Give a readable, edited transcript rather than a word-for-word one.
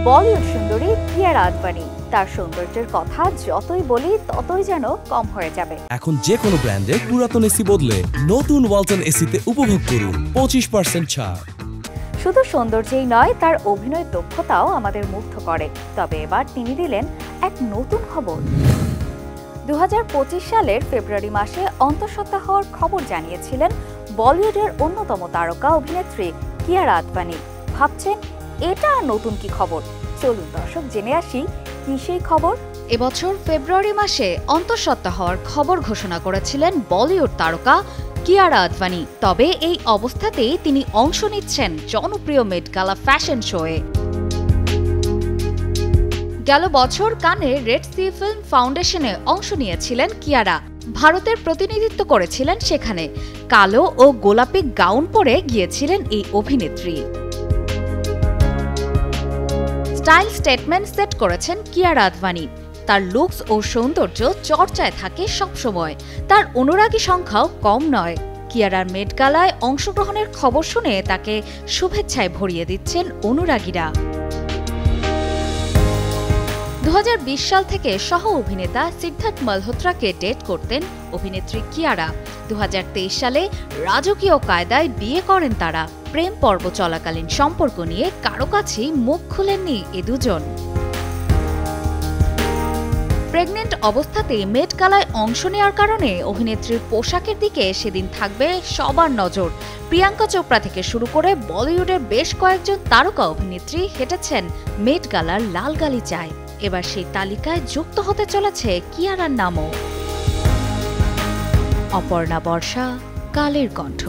বলিউড সুন্দরী কিয়ারা আদভানি। তার সৌন্দর্যের কথা যতই বলি ততই যেন কম হয়ে যাবে। এখন যে কোনো ব্র্যান্ডের পুরাতন এসি বদলে নতুন ওয়ালটন এসিতে উপভোগ করুন 25% ছাড়। শুধু সৌন্দর্যেই নয়, তার অভিনয় দক্ষতাও আমাদের মুগ্ধ করে। তবে এবার তিনি দিলেন এক নতুন খবর। 2025 সালের ফেব্রুয়ারি মাসে অন্তঃসত্ত্বা হওয়ার খবর জানিয়েছিলেন বলিউডের অন্যতম তারকা অভিনেত্রী কিয়ারা আদভানি। ভাবছেন এটা নতুন কি খবর? চলুন দর্শক জেনে আসি কি সেই খবর। এবছর ফেব্রুয়ারি মাসে অন্তঃসত্ত্বা হওয়ার খবর ঘোষণা করেছিলেন বলিউড তারকা কিয়ারা আদভানি। তবে এই অবস্থাতেই তিনি অংশ নিচ্ছেন জনপ্রিয় মেট গালা ফ্যাশন শোয়ে। গেল বছর কানে রেড সি ফিল্ম ফাউন্ডেশনে অংশ নিয়েছিলেন কিয়ারা। ভারতের প্রতিনিধিত্ব করেছিলেন সেখানে। কালো ও গোলাপি গাউন পরে গিয়েছিলেন এই অভিনেত্রী। স্টাইল স্টেটমেন্ট সেট করেছেন কিয়ারা আদভানি। তার লুকস ও সৌন্দর্য চর্চায় থাকে সবসময়। তার অনুরাগী সংখ্যাও কম নয়। কিয়ারার মেট গালায় অংশগ্রহণের খবর শুনে তাকে শুভেচ্ছায় ভরিয়ে দিচ্ছেন অনুরাগীরা। 2020 সাল থেকে সহ অভিনেতা সিদ্ধার্থ মালহোত্রাকে ডেট করতেন অভিনেত্রী কিয়ারা। 2023 সালে রাজকীয় কায়দায় বিয়ে করেন তারা। প্রেম পর্ব চলাকালীন সম্পর্ক নিয়ে কারো কাছেই মুখ খুলেননি এ দুজন। প্রেগনেন্ট অবস্থাতেই মেট গালায় অংশ নেওয়ার কারণে অভিনেত্রীর পোশাকের দিকে সেদিন থাকবে সবার নজর। প্রিয়াঙ্কা চোপড়া থেকে শুরু করে বলিউডের বেশ কয়েকজন তারকা অভিনেত্রী হেঁটেছেন মেট গালার লাল গালিচায়। এবার সেই তালিকায় যুক্ত হতে চলেছে কিয়ারার নামও। অপর্ণা বর্ষা, কালের কণ্ঠ।